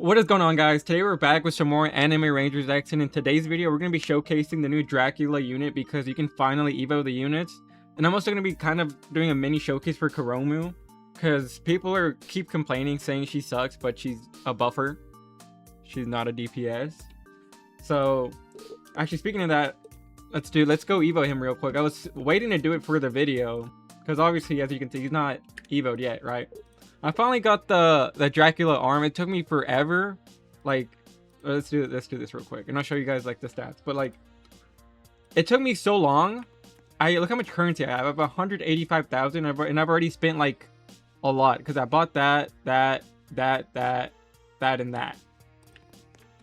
What is going on, guys? Today we're back with some more Anime Rangers action. In today's video, we're going to be showcasing the new Dracula unit because you can finally evo the units. And I'm also going to be kind of doing a mini showcase for Kuromu because people keep complaining saying she sucks, but she's a buffer. She's not a DPS. So, actually speaking of that, let's go evo him real quick. I was waiting to do it for the video because obviously, as you can see, he's not evoed yet, right? I finally got the Dracula arm. It took me forever. Like, let's do this real quick, and I'll show you guys like the stats. But like, it took me so long. Look how much currency I have. I have 185,000, and I've already spent like a lot because I bought that, and that.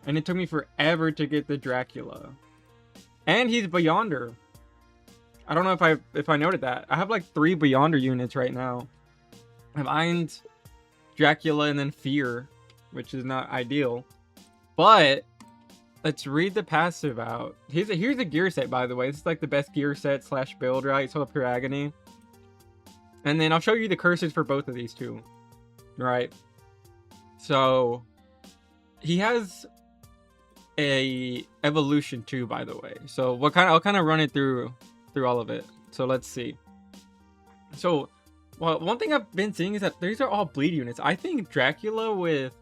And it took me forever to get the Dracula. And he's Beyonder. I don't know if I noted that. I have like 3 Beyonder units right now. I have Ainz, Dracula, and then Fear, which is not ideal. But let's read the passive out. Here's a gear set, by the way. This is like the best gear set / build, right? So Pure Agony. And then I'll show you the curses for both of these two. Right. So he has a evolution too, by the way. So I'll kind of run it through all of it. So let's see. So well, one thing I've been seeing is that these are all bleed units. I think Dracula with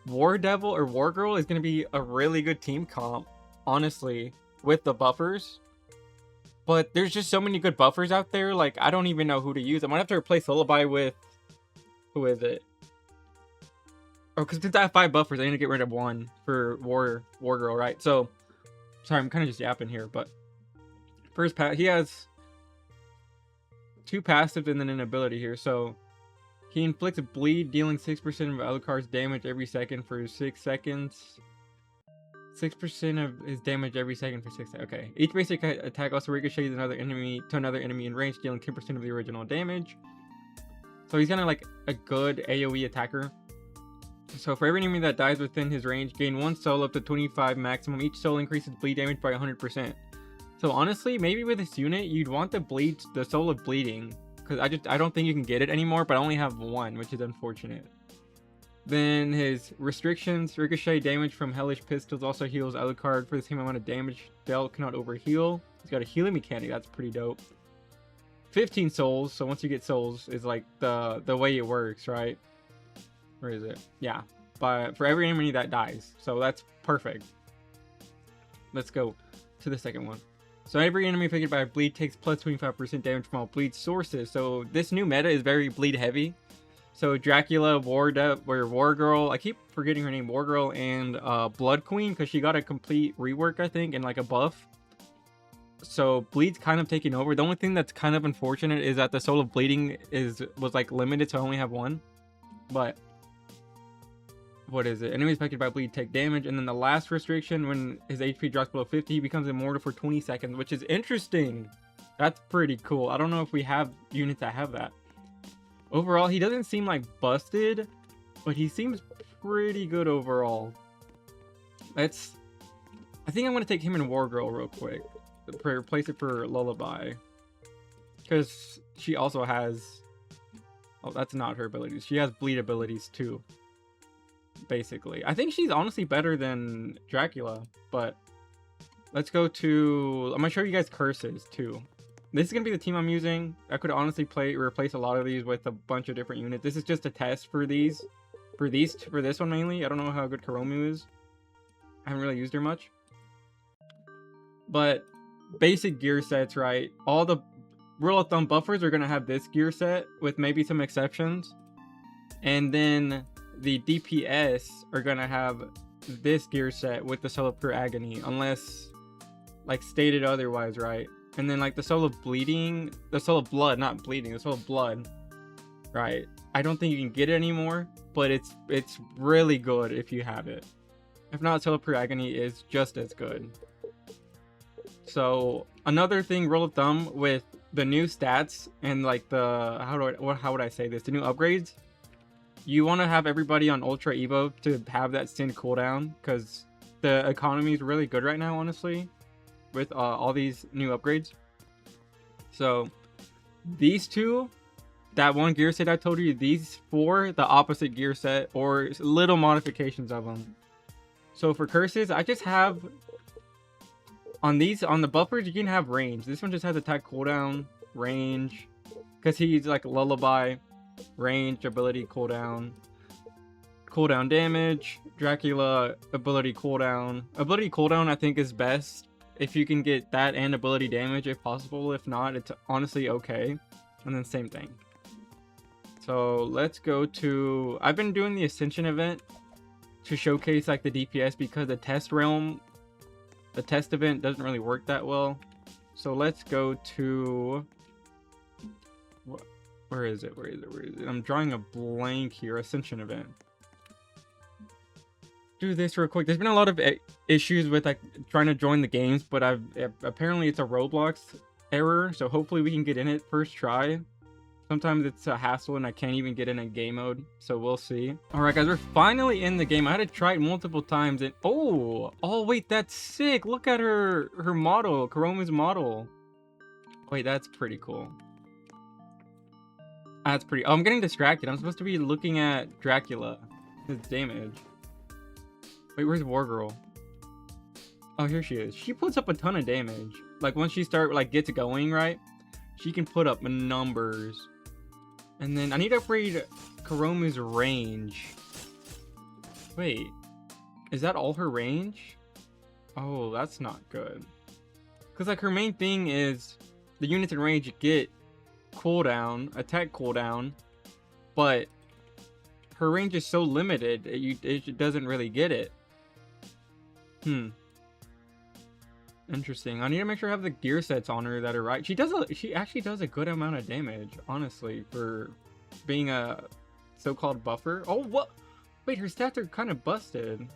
War Devil or War Girl is going to be a really good team comp, honestly, with the buffers. But there's just so many good buffers out there, like, I don't even know who to use. I might have to replace Lullaby with... Who is it? Oh, because since I have 5 buffers, I need to get rid of 1 for War Girl, right? So, sorry, I'm kind of just yapping here, but... First pass, he has 2 passives and then an ability here. So he inflicts a bleed, dealing 6% of Alucard's damage every second for 6 seconds. 6% of his damage every second for 6 seconds. Okay. Each basic attack also ricochets another enemy in range, dealing 10% of the original damage. So he's kind of like a good AoE attacker. So for every enemy that dies within his range, gain 1 soul up to 25 maximum. Each soul increases bleed damage by 100%. So honestly, maybe with this unit, you'd want the soul of bleeding, because I don't think you can get it anymore, but I only have 1, which is unfortunate. Then his restrictions: ricochet damage from hellish pistols also heals Alucard for the same amount of damage dealt, cannot overheal. He's got a healing mechanic, that's pretty dope. 15 souls, so once you get souls is like the way it works, right? Where is it? Yeah, but for every enemy that dies, so that's perfect. Let's go to the second one. So every enemy affected by a bleed takes plus 25% damage from all bleed sources. So this new meta is very bleed heavy. So Dracula, War Girl, I keep forgetting her name, War Girl, and Blood Queen, because she got a complete rework, I think, and like a buff. So bleed's kind of taking over. The only thing that's kind of unfortunate is that the soul of bleeding was like limited, so I only have 1. But what is it? Enemies affected by bleed take damage, and then the last restriction: when his HP drops below 50, he becomes immortal for 20 seconds, which is interesting. That's pretty cool. I don't know if we have units that have that. Overall, he doesn't seem like busted, but he seems pretty good overall. I think I'm gonna take him and War Girl real quick. Replace it for Lullaby, because she also has... Oh, that's not her abilities. She has bleed abilities too. Basically, I think she's honestly better than Dracula, but let's go to... I'm gonna show you guys curses too. This is gonna be the team I'm using. I could honestly replace a lot of these with a bunch of different units. This is just a test for this one mainly. I don't know how good Kuromu is. I haven't really used her much, but basic gear sets, right? All the rule of thumb buffers are gonna have this gear set with maybe some exceptions, and then the DPS are gonna have this gear set with the soul of pure agony, unless like stated otherwise, right? And then like the soul of bleeding, the soul of blood, not bleeding, the soul of blood, right? I don't think you can get it anymore, but it's really good if you have it. If not, soul of pure agony is just as good. So another thing, rule of thumb with the new stats and like the how would I say this, the new upgrades, you want to have everybody on Ultra Evo to have that Sin cooldown, because the economy is really good right now, honestly, with all these new upgrades. So these two that one gear set I told you, these 4, the opposite gear set or little modifications of them. So for curses, I just have on the buffers, you can have range. This one just has attack cooldown, range, because he's like lullaby, range, ability cooldown damage, Dracula ability cooldown. Ability cooldown I think is best if you can get that and ability damage if possible. If not, it's honestly okay. And then same thing. So let's go to, I've been doing the Ascension event to showcase like the DPS because the test realm, the test event doesn't really work that well. So let's go to, where is it? I'm drawing a blank here. Ascension event. Do this real quick. There's been a lot of issues with like trying to join the games, but apparently it's a Roblox error. So hopefully we can get in it first try. Sometimes it's a hassle and I can't even get in a game mode, so we'll see. All right, guys, we're finally in the game. I had to try it multiple times, and oh wait, that's sick. Look at her model, Kuromu's model. Wait, that's pretty cool. That's pretty. Oh, I'm getting distracted. I'm supposed to be looking at Dracula, his damage. Wait, where's War Girl? Oh, here she is. She puts up a ton of damage. Like once she gets going, right? She can put up numbers. And then I need to upgrade Kuromu's range. Wait, is that all her range? Oh, that's not good. Because like her main thing is the units in range get cooldown, attack cooldown, but her range is so limited it doesn't really get it. Interesting. I need to make sure I have the gear sets on her that are right. She actually does a good amount of damage, honestly, for being a so-called buffer. Oh, what? Wait, her stats are kind of busted.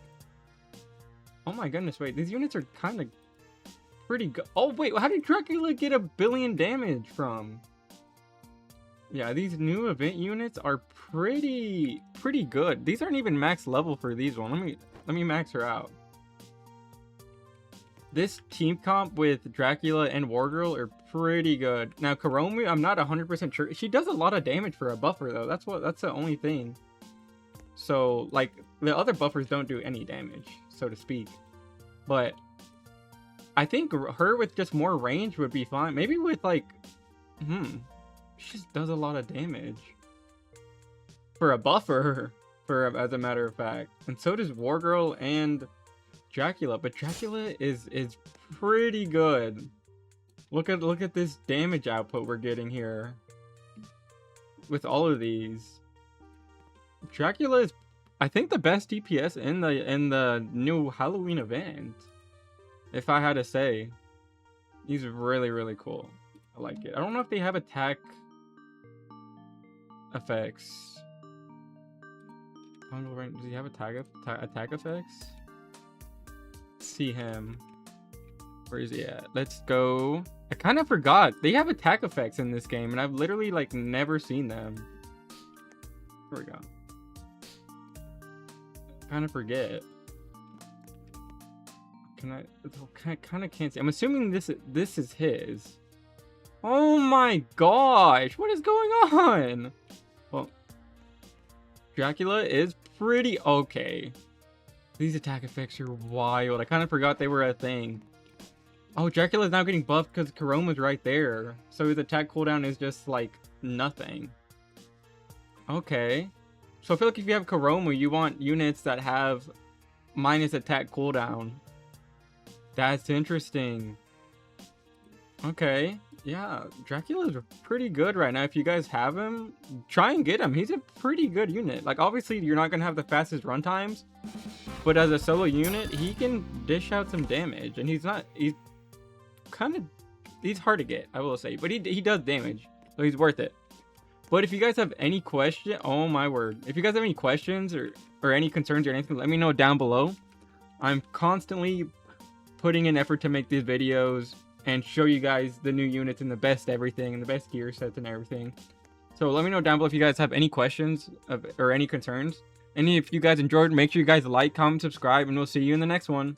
Oh my goodness, wait. These units are kind of pretty good. Oh, wait, how did Dracula get 1 billion damage from? Yeah, these new event units are pretty good. These aren't even max level for these ones. Let me max her out. This team comp with Dracula and Wargirl are pretty good. Now Kuromu, I'm not 100% sure. She does a lot of damage for a buffer though. That's the only thing. So like the other buffers don't do any damage, so to speak. But I think her with just more range would be fine. Maybe with like, she just does a lot of damage for a buffer, as a matter of fact. And so does Wargirl and Dracula, but Dracula is pretty good. Look at this damage output we're getting here with all of these. Dracula is, I think, the best DPS in the new Halloween event. If I had to say, he's really cool. I like it. I don't know if they have attack effects. Does he have attack effects? See him. Where is he at? Let's go. I kind of forgot they have attack effects in this game, and I've literally like never seen them. Here we go. Kind of forget. I kind of can't see. I'm assuming this is his. Oh my gosh, what is going on? Well, Dracula is pretty okay. These attack effects are wild. I kind of forgot they were a thing. Oh, Dracula's now getting buffed because Kuromu's right there. So his attack cooldown is just like nothing. Okay. So I feel like if you have Kuromu, you want units that have minus attack cooldown. That's interesting. Okay. Yeah, Dracula's pretty good right now. If you guys have him, try and get him. He's a pretty good unit. Like, obviously, you're not going to have the fastest run times, but as a solo unit, he can dish out some damage. And he's hard to get, I will say. But he does damage, so he's worth it. But if you guys have any question, oh my word. If you guys have any questions or any concerns or anything, let me know down below. I'm constantly putting in effort to make these videos and show you guys the new units and the best everything and the best gear sets and everything. So let me know down below if you guys have any questions or any concerns. And if you guys enjoyed, make sure you guys like, comment, subscribe, and we'll see you in the next one.